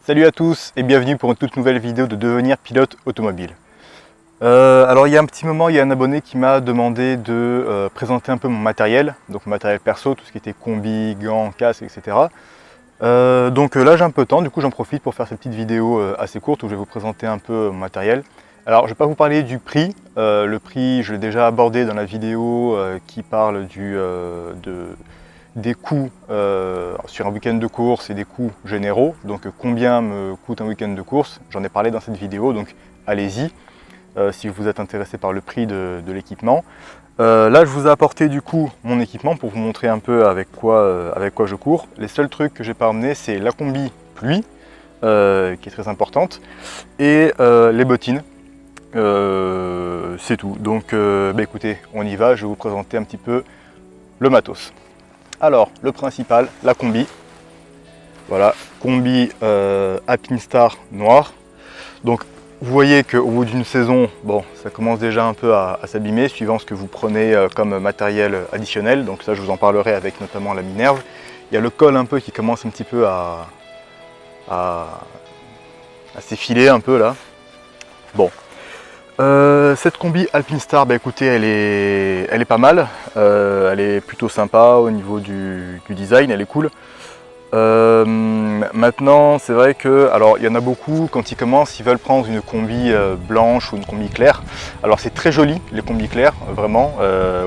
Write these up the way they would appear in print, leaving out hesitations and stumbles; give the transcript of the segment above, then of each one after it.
Salut à tous et bienvenue pour une toute nouvelle vidéo de devenir pilote automobile. Alors il y a un petit moment, il y a un abonné qui m'a demandé de présenter un peu mon matériel, donc mon matériel perso, tout ce qui était combi, gants, casque, etc. Donc là j'ai un peu de temps, du coup j'en profite pour faire cette petite vidéo assez courte où je vais vous présenter un peu mon matériel. Alors je ne vais pas vous parler du prix, le prix je l'ai déjà abordé dans la vidéo qui parle des coûts sur un week-end de course et des coûts généraux. Donc combien me coûte un week-end de course, j'en ai parlé dans cette vidéo, donc allez-y si vous êtes intéressé par le prix de l'équipement. Là je vous ai apporté du coup mon équipement pour vous montrer un peu avec quoi je cours. Les seuls trucs que j'ai pas emmené, c'est la combi pluie qui est très importante et les bottines. C'est tout. Donc écoutez, on y va, je vais vous présenter un petit peu le matos. Alors, le principal, la combi. Voilà, combi Alpinestar noir. Donc, vous voyez qu'au bout d'une saison, bon, ça commence déjà un peu à s'abîmer, suivant ce que vous prenez comme matériel additionnel. Donc ça, je vous en parlerai avec notamment la Minerve. Il y a le col un peu qui commence un petit peu à s'effiler un peu là. Bon. Cette combi Alpinestar, écoutez, elle est pas mal, elle est plutôt sympa au niveau du design, elle est cool. Maintenant, c'est vrai que, alors il y en a beaucoup, quand ils commencent, ils veulent prendre une combi blanche ou une combi claire. Alors c'est très joli, les combis clairs, vraiment,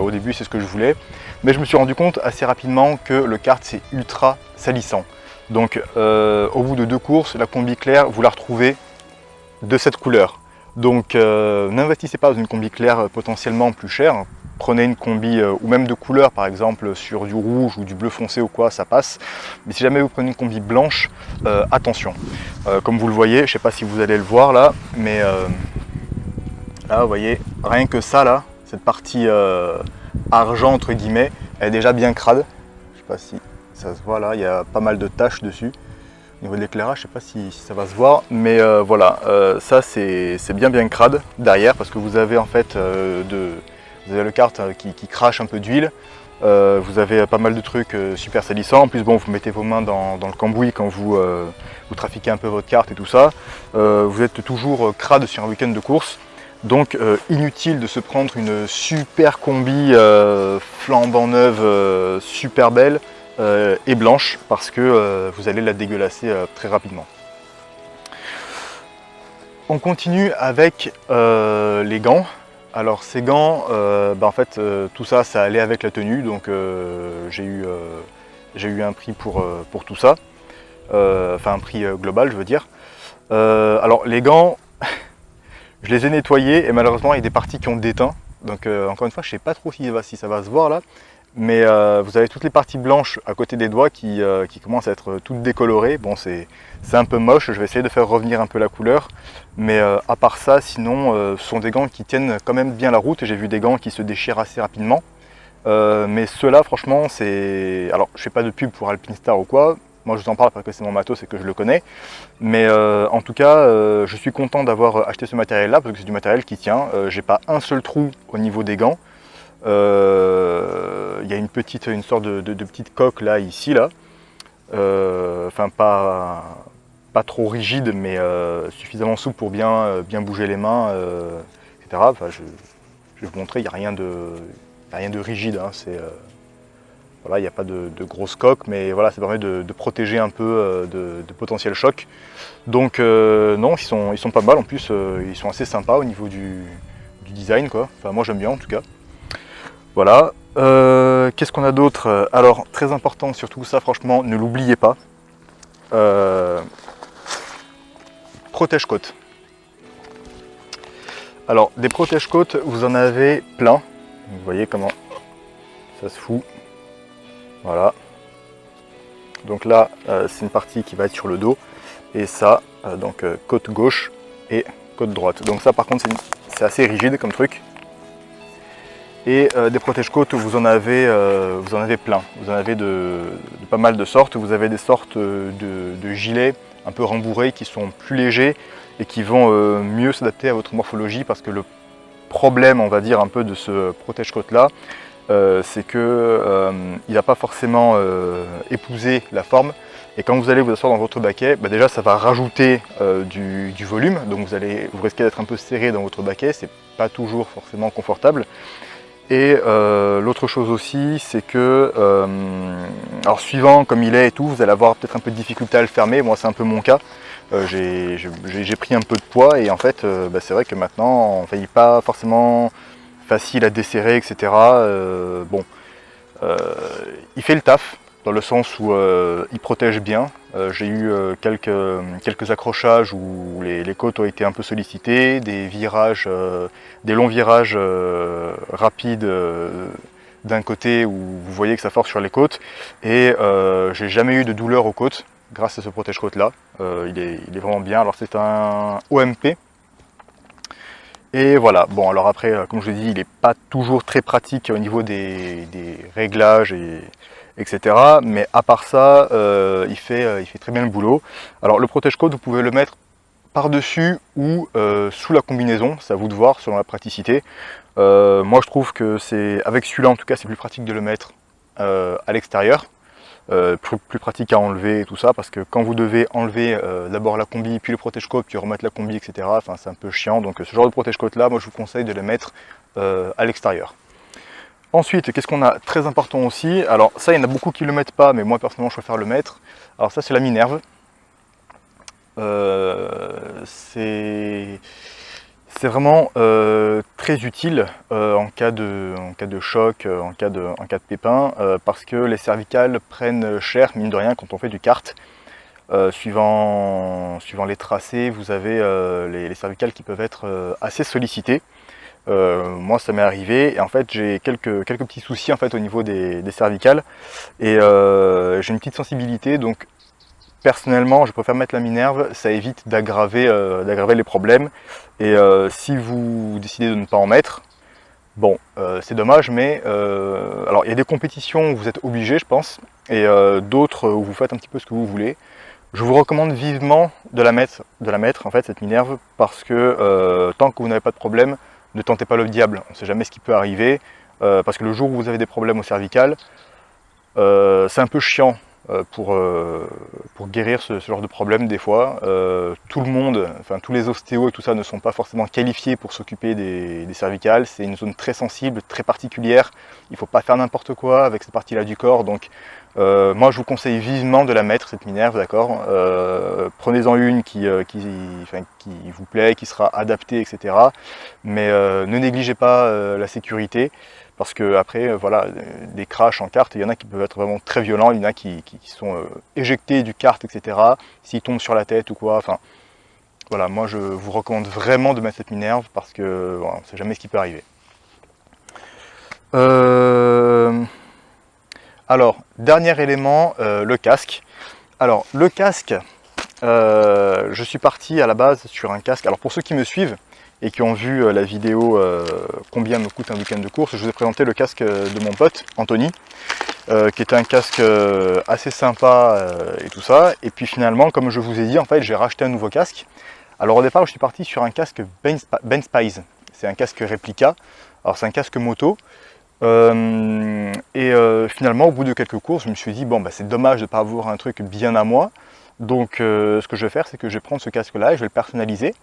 au début c'est ce que je voulais. Mais je me suis rendu compte assez rapidement que le kart c'est ultra salissant. Donc au bout de 2 courses, la combi claire, vous la retrouvez de cette couleur. Donc n'investissez pas dans une combi claire potentiellement plus chère, prenez une combi ou même de couleur par exemple sur du rouge ou du bleu foncé ou quoi, ça passe. Mais si jamais vous prenez une combi blanche, attention. Comme vous le voyez, je ne sais pas si vous allez le voir là, mais là vous voyez, rien que ça là, cette partie argent entre guillemets, elle est déjà bien crade. Je ne sais pas si ça se voit là, il y a pas mal de taches dessus. Au niveau de l'éclairage, je ne sais pas si ça va se voir, mais voilà, ça c'est bien crade derrière parce que vous avez en fait vous avez le kart qui crache un peu d'huile, vous avez pas mal de trucs super salissants. En plus, bon, vous mettez vos mains dans le cambouis quand vous trafiquez un peu votre kart et tout ça. Vous êtes toujours crade sur un week-end de course, donc inutile de se prendre une super combi flambant neuve, super belle. Et blanche parce que vous allez la dégueulasser très rapidement. On continue avec les gants. Alors ces gants, en fait tout ça, ça allait avec la tenue, donc j'ai eu un prix pour tout ça, enfin un prix global je veux dire. Alors les gants, je les ai nettoyés et malheureusement il y a des parties qui ont déteint, donc encore une fois je ne sais pas trop si ça va se voir là. Mais vous avez toutes les parties blanches à côté des doigts qui commencent à être toutes décolorées. Bon, c'est un peu moche, je vais essayer de faire revenir un peu la couleur. Mais à part ça, sinon, ce sont des gants qui tiennent quand même bien la route. J'ai vu des gants qui se déchirent assez rapidement. Mais ceux-là, franchement, c'est... Alors, je fais pas de pub pour Alpinestar ou quoi. Moi, je vous en parle parce que c'est mon matos et que je le connais. Mais en tout cas, je suis content d'avoir acheté ce matériel-là parce que c'est du matériel qui tient. J'ai pas un seul trou au niveau des gants. Il y a une sorte de petite coque là, ici, là. Enfin, pas trop rigide, mais suffisamment souple pour bien bouger les mains, etc. Enfin, je vais vous montrer, il n'y a rien de rigide. Hein, voilà, il n'y a pas de grosse coque, mais voilà, ça permet de protéger un peu de potentiels chocs. Donc non, ils sont pas mal. En plus, ils sont assez sympas au niveau du design, quoi. Enfin, moi j'aime bien en tout cas. Voilà, qu'est-ce qu'on a d'autre? Alors, très important, surtout ça, franchement, ne l'oubliez pas. Protège-côte. Alors, des protège-côtes, vous en avez plein. Vous voyez comment ça se fout. Voilà. Donc là, c'est une partie qui va être sur le dos. Et ça, donc côte gauche et côte droite. Donc ça, par contre, c'est assez rigide comme truc. Et des protège-côtes, vous en avez plein. Vous en avez de pas mal de sortes. Vous avez des sortes de gilets un peu rembourrés qui sont plus légers et qui vont mieux s'adapter à votre morphologie parce que le problème, on va dire, un peu de ce protège-côte là, c'est qu'il n'a pas forcément épousé la forme Et quand vous allez vous asseoir dans votre baquet, bah déjà ça va rajouter du volume, donc vous risquez d'être un peu serré dans votre baquet, c'est pas toujours forcément confortable. Et l'autre chose aussi, c'est que, alors suivant comme il est et tout, vous allez avoir peut-être un peu de difficulté à le fermer, moi c'est un peu mon cas. J'ai pris un peu de poids et en fait bah, c'est vrai que maintenant enfin, il n'est pas forcément facile à desserrer, etc. Bon, il fait le taf dans le sens où il protège bien. J'ai eu quelques accrochages où les côtes ont été un peu sollicitées, des longs virages rapides d'un côté où vous voyez que ça force sur les côtes, et j'ai jamais eu de douleur aux côtes grâce à ce protège-côte là. Il est vraiment bien. Alors c'est un OMP. Et voilà, bon alors après, comme je l'ai dit, il n'est pas toujours très pratique au niveau des réglages, etc. Mais à part ça, il fait très bien le boulot. Alors le protège-côte, vous pouvez le mettre par-dessus ou sous la combinaison, c'est à vous de voir selon la praticité. Moi je trouve que c'est, avec celui-là en tout cas, c'est plus pratique de le mettre à l'extérieur. Plus pratique à enlever et tout ça, parce que quand vous devez enlever d'abord la combi, puis le protège-côte, puis remettre la combi, etc., enfin, c'est un peu chiant. Donc ce genre de protège-côte là, moi je vous conseille de les mettre à l'extérieur. Ensuite, qu'est-ce qu'on a très important aussi? Alors ça, il y en a beaucoup qui ne le mettent pas, mais moi personnellement je préfère le mettre. Alors ça, c'est la Minerve. C'est vraiment très utile en cas de choc, en cas de pépin, parce que les cervicales prennent cher, mine de rien, quand on fait du kart. Suivant les tracés, vous avez les cervicales qui peuvent être assez sollicitées. Moi, ça m'est arrivé, et en fait, j'ai quelques petits soucis en fait, au niveau des cervicales, et j'ai une petite sensibilité, donc personnellement, je préfère mettre la Minerve, ça évite d'aggraver les problèmes. Et si vous décidez de ne pas en mettre, bon, c'est dommage, mais alors il y a des compétitions où vous êtes obligé, je pense, et d'autres où vous faites un petit peu ce que vous voulez. Je vous recommande vivement de la mettre en fait, cette Minerve, parce que tant que vous n'avez pas de problème, ne tentez pas le diable. On ne sait jamais ce qui peut arriver, parce que le jour où vous avez des problèmes au cervical, c'est un peu chiant pour guérir ce genre de problème des fois. Tout le monde, enfin tous les ostéos et tout ça ne sont pas forcément qualifiés pour s'occuper des cervicales. C'est une zone très sensible, très particulière. Il ne faut pas faire n'importe quoi avec cette partie-là du corps. Donc moi je vous conseille vivement de la mettre, cette Minerve, d'accord. Prenez-en une qui vous plaît, qui sera adaptée, etc. Mais ne négligez pas la sécurité. Parce que après, voilà, des crashs en kart, il y en a qui peuvent être vraiment très violents, il y en a qui sont éjectés du kart, etc. S'ils tombent sur la tête ou quoi, enfin, voilà, moi je vous recommande vraiment de mettre cette Minerve parce que voilà, on ne sait jamais ce qui peut arriver. Alors, dernier élément, le casque. Alors, le casque, je suis parti à la base sur un casque. Alors, pour ceux qui me suivent, et qui ont vu la vidéo combien me coûte un week-end de course, je vous ai présenté le casque de mon pote Anthony, qui est un casque assez sympa et tout ça. Et puis finalement, comme je vous ai dit, en fait, j'ai racheté un nouveau casque. Alors au départ, je suis parti sur un casque Ben Spies. C'est un casque réplica. Alors c'est un casque moto. Finalement, au bout de quelques courses, je me suis dit, bon, bah, c'est dommage de ne pas avoir un truc bien à moi. Donc ce que je vais faire, c'est que je vais prendre ce casque-là et je vais le personnaliser.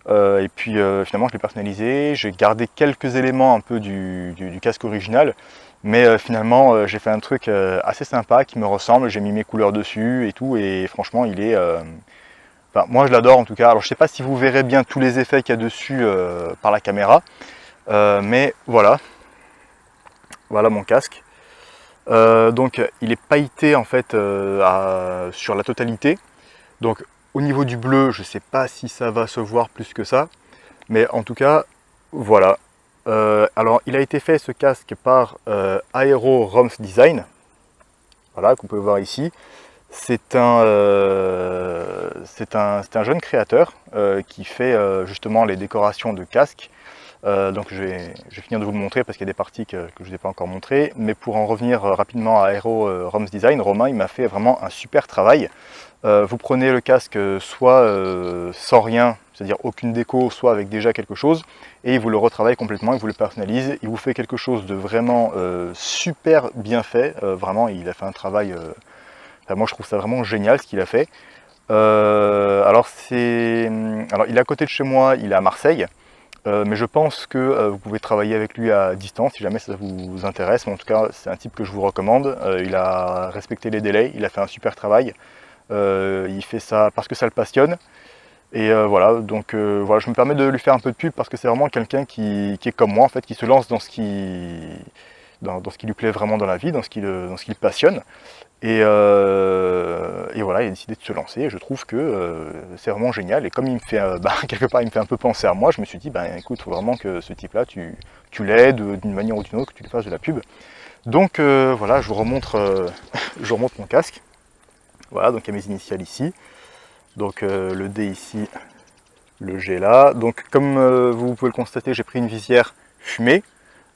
Et puis finalement je l'ai personnalisé, j'ai gardé quelques éléments un peu du casque original, mais finalement j'ai fait un truc assez sympa qui me ressemble, j'ai mis mes couleurs dessus et tout, et franchement il est... Enfin, moi je l'adore en tout cas. Alors je sais pas si vous verrez bien tous les effets qu'il y a dessus par la caméra, mais voilà, voilà mon casque. Donc il est pailleté en fait sur la totalité, donc au niveau du bleu, je ne sais pas si ça va se voir plus que ça, mais en tout cas, voilà. Alors, il a été fait ce casque par Aero Roms Design, voilà, que vous pouvez voir ici. C'est un jeune créateur qui fait justement les décorations de casques. Donc je vais finir de vous le montrer parce qu'il y a des parties que je ne vous ai pas encore montrées. Mais pour en revenir rapidement à Aero Roms Design, Romain il m'a fait vraiment un super travail. Vous prenez le casque soit sans rien, c'est-à-dire aucune déco, soit avec déjà quelque chose, et il vous le retravaille complètement, il vous le personnalise, il vous fait quelque chose de vraiment super bien fait. Vraiment, il a fait un travail Enfin, moi je trouve ça vraiment génial ce qu'il a fait. Alors il est à côté de chez moi, il est à Marseille. Mais je pense que vous pouvez travailler avec lui à distance si jamais ça vous intéresse. Mais en tout cas, c'est un type que je vous recommande. Il a respecté les délais, il a fait un super travail. Il fait ça parce que ça le passionne. Et voilà, donc voilà, je me permets de lui faire un peu de pub parce que c'est vraiment quelqu'un qui est comme moi, en fait, qui se lance dans ce qui lui plaît vraiment dans la vie, dans ce qui le passionne. Et voilà, il a décidé de se lancer et je trouve que c'est vraiment génial. Et comme il me fait, quelque part, il me fait un peu penser à moi, je me suis dit, écoute, il faut vraiment que ce type-là, tu l'aides d'une manière ou d'une autre, que tu lui fasses de la pub. Donc voilà, je vous remonte mon casque. Voilà, donc il y a mes initiales ici. Donc le D ici, le G là. Donc comme vous pouvez le constater, j'ai pris une visière fumée.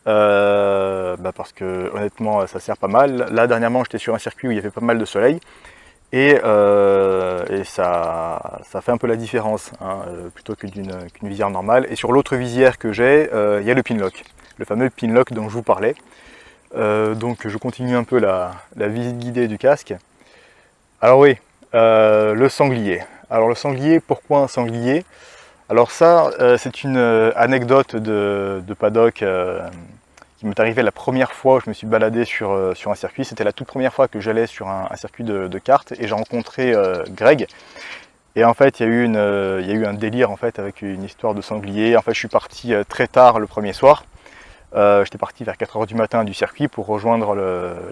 Parce que honnêtement ça sert pas mal. Là dernièrement j'étais sur un circuit où il y avait pas mal de soleil et ça fait un peu la différence hein, plutôt qu'une visière normale. Et sur l'autre visière que j'ai, il y a le Pinlock, le fameux Pinlock dont je vous parlais. Donc je continue un peu la visite guidée du casque. Alors oui, le sanglier. Alors le sanglier, pourquoi un sanglier? Alors ça, c'est une anecdote de paddock qui m'est arrivée la première fois où je me suis baladé sur un circuit. C'était la toute première fois que j'allais sur un circuit de kart et j'ai rencontré Greg. Et en fait, il y a eu un délire en fait, avec une histoire de sanglier. En fait, je suis parti très tard le premier soir. J'étais parti vers 4 h du matin du circuit pour rejoindre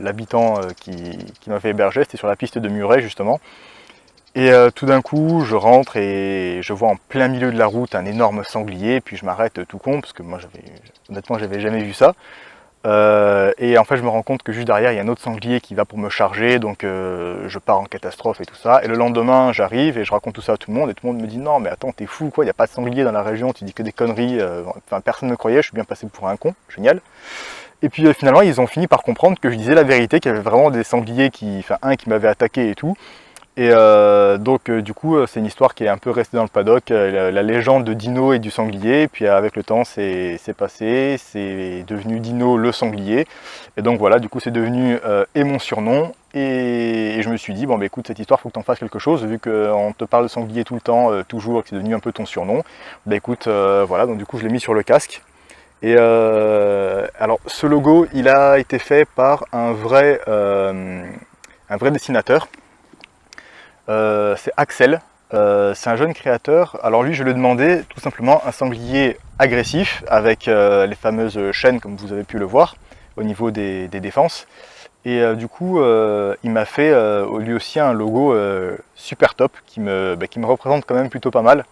l'habitant qui m'avait hébergé. C'était sur la piste de Muret justement. Et tout d'un coup, je rentre et je vois en plein milieu de la route un énorme sanglier, puis je m'arrête tout con, parce que moi, honnêtement, j'avais jamais vu ça. Et en fait, je me rends compte que juste derrière, il y a un autre sanglier qui va pour me charger, donc je pars en catastrophe et tout ça. Et le lendemain, j'arrive et je raconte tout ça à tout le monde, et tout le monde me dit « Non, mais attends, t'es fou, quoi, il n'y a pas de sanglier dans la région, tu dis que des conneries. » Enfin, personne ne me croyait, je suis bien passé pour un con, génial. Et puis finalement, ils ont fini par comprendre que je disais la vérité, qu'il y avait vraiment des sangliers un qui m'avait attaqué et tout. Et donc du coup c'est une histoire qui est un peu restée dans le paddock, la légende de Dino et du sanglier, puis avec le temps c'est passé, c'est devenu Dino le sanglier, et donc voilà, du coup c'est devenu et mon surnom, et je me suis dit, bon écoute, cette histoire faut que tu en fasses quelque chose, vu qu'on te parle de sanglier tout le temps, toujours, que c'est devenu un peu ton surnom, écoute, voilà, donc du coup je l'ai mis sur le casque. Et alors ce logo il a été fait par un vrai dessinateur. C'est Axel, c'est un jeune créateur. Alors lui, je lui ai demandé tout simplement un sanglier agressif avec les fameuses chaînes comme vous avez pu le voir au niveau des défenses. Et du coup, il m'a fait lui aussi un logo super top qui me représente quand même plutôt pas mal.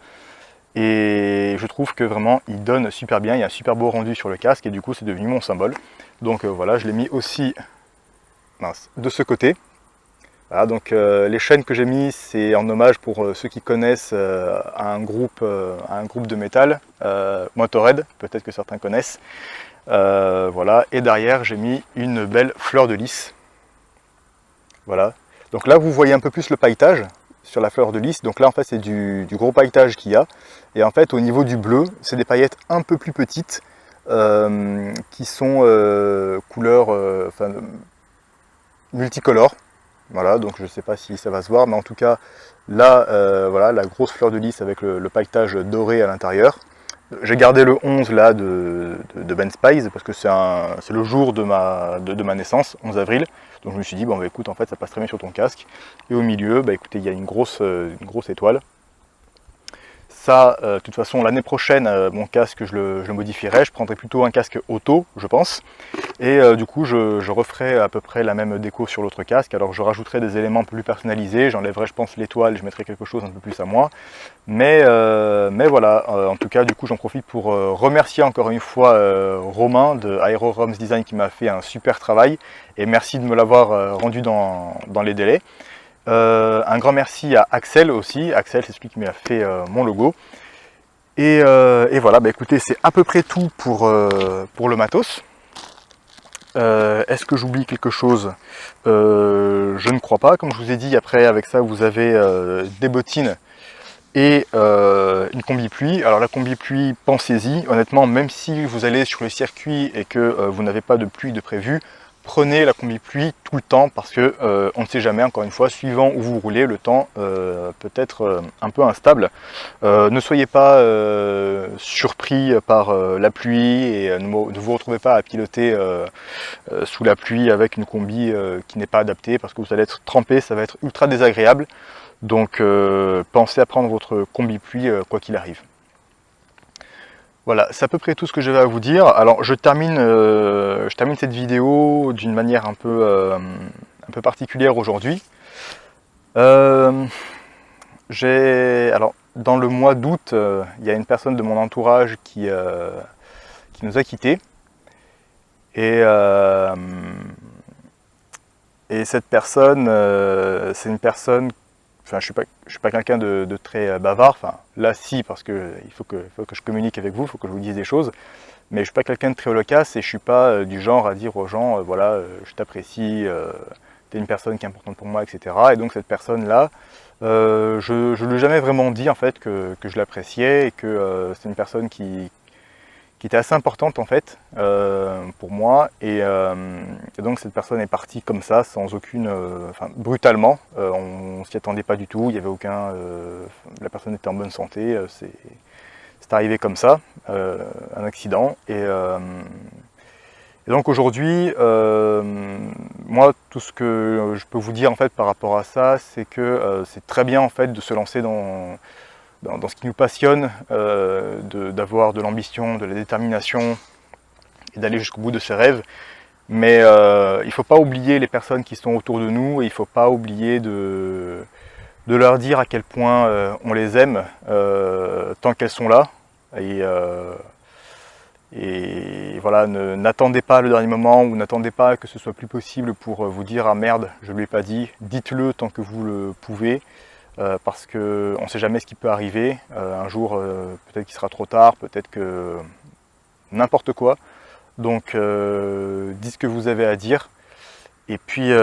Et je trouve que vraiment il donne super bien, il y a un super beau rendu sur le casque et du coup c'est devenu mon symbole. Donc voilà, je l'ai mis aussi de ce côté. Voilà, donc les chaînes que j'ai mis, c'est en hommage pour ceux qui connaissent à un groupe de métal, Motorhead, peut-être que certains connaissent. Voilà, et derrière j'ai mis une belle fleur de lys. Voilà, donc là vous voyez un peu plus le pailletage sur la fleur de lys. Donc là en fait c'est du gros pailletage qu'il y a. Et en fait au niveau du bleu, c'est des paillettes un peu plus petites qui sont couleur multicolores. Voilà, donc je ne sais pas si ça va se voir, mais en tout cas, là, voilà, la grosse fleur de lys avec le pailletage doré à l'intérieur. J'ai gardé le 11 là de Ben Spies parce que c'est le jour de ma naissance, 11 avril. Donc je me suis dit, bon écoute, en fait ça passe très bien sur ton casque. Et au milieu, écoutez, il y a une grosse étoile. Ça, de toute façon, l'année prochaine, mon casque, je le modifierai. Je prendrai plutôt un casque auto, je pense. Et du coup, je referai à peu près la même déco sur l'autre casque. Alors, je rajouterai des éléments un peu plus personnalisés. J'enlèverai, je pense, l'étoile. Je mettrai quelque chose un peu plus à moi. Mais voilà, en tout cas, du coup, j'en profite pour remercier encore une fois Romain de AeroRoms Design qui m'a fait un super travail. Et merci de me l'avoir rendu dans les délais. Un grand merci à Axel aussi. Axel, c'est celui qui m'a fait mon logo. Et voilà, écoutez, c'est à peu près tout pour le matos. Est-ce que j'oublie quelque chose? Je ne crois pas. Comme je vous ai dit, après avec ça vous avez des bottines et une combi pluie. Alors la combi pluie, pensez-y. Honnêtement, même si vous allez sur le circuit et que vous n'avez pas de pluie de prévu, prenez la combi pluie tout le temps parce que on ne sait jamais, encore une fois, suivant où vous roulez, le temps peut être un peu instable. Ne soyez pas surpris par la pluie et ne vous retrouvez pas à piloter sous la pluie avec une combi qui n'est pas adaptée parce que vous allez être trempé, ça va être ultra désagréable. Donc pensez à prendre votre combi pluie quoi qu'il arrive. Voilà, c'est à peu près tout ce que j'avais à vous dire. Alors je termine cette vidéo d'une manière un peu particulière aujourd'hui. Alors dans le mois d'août, il y a une personne de mon entourage qui nous a quittés. Et cette personne, c'est une personne. Enfin, je suis pas quelqu'un de très bavard. Enfin, là, si, parce que il faut que je communique avec vous, il faut que je vous dise des choses. Mais je suis pas quelqu'un de très loquace et je suis pas du genre à dire aux gens, voilà, je t'apprécie, tu es une personne qui est importante pour moi, etc. Et donc cette personne-là, je lui ai jamais vraiment dit en fait que je l'appréciais et que c'est une personne qui était assez importante en fait pour moi et donc cette personne est partie comme ça sans aucune, enfin brutalement, on s'y attendait pas du tout, il y avait aucun, la personne était en bonne santé, c'est arrivé comme ça, un accident et donc aujourd'hui, moi tout ce que je peux vous dire en fait par rapport à ça, c'est que c'est très bien en fait de se lancer dans ce qui nous passionne, d'avoir de l'ambition, de la détermination et d'aller jusqu'au bout de ses rêves. Mais il ne faut pas oublier les personnes qui sont autour de nous et il ne faut pas oublier de leur dire à quel point on les aime tant qu'elles sont là. Et voilà, n'attendez pas le dernier moment ou n'attendez pas que ce soit plus possible pour vous dire « Ah merde, je ne lui ai pas dit ». Dites-le tant que vous le pouvez. Parce qu'on ne sait jamais ce qui peut arriver. Un jour, peut-être qu'il sera trop tard, peut-être que n'importe quoi. Donc, dites ce que vous avez à dire. Et puis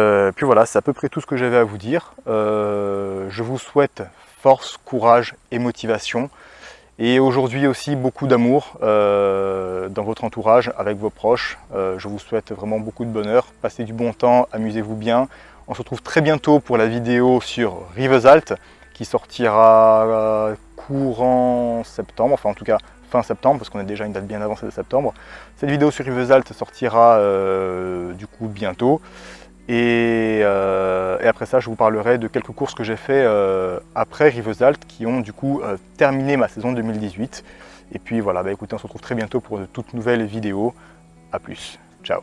voilà, c'est à peu près tout ce que j'avais à vous dire. Je vous souhaite force, courage et motivation. Et aujourd'hui aussi beaucoup d'amour dans votre entourage, avec vos proches. Je vous souhaite vraiment beaucoup de bonheur. Passez du bon temps, amusez-vous bien. On se retrouve très bientôt pour la vidéo sur Rivesaltes qui sortira courant septembre, enfin en tout cas fin septembre parce qu'on a déjà une date bien avancée de septembre. Cette vidéo sur Rivesaltes sortira du coup bientôt et après ça je vous parlerai de quelques courses que j'ai fait après Rivesaltes qui ont du coup terminé ma saison 2018. Et puis voilà, bah écoutez, on se retrouve très bientôt pour de toutes nouvelles vidéos. A plus, ciao.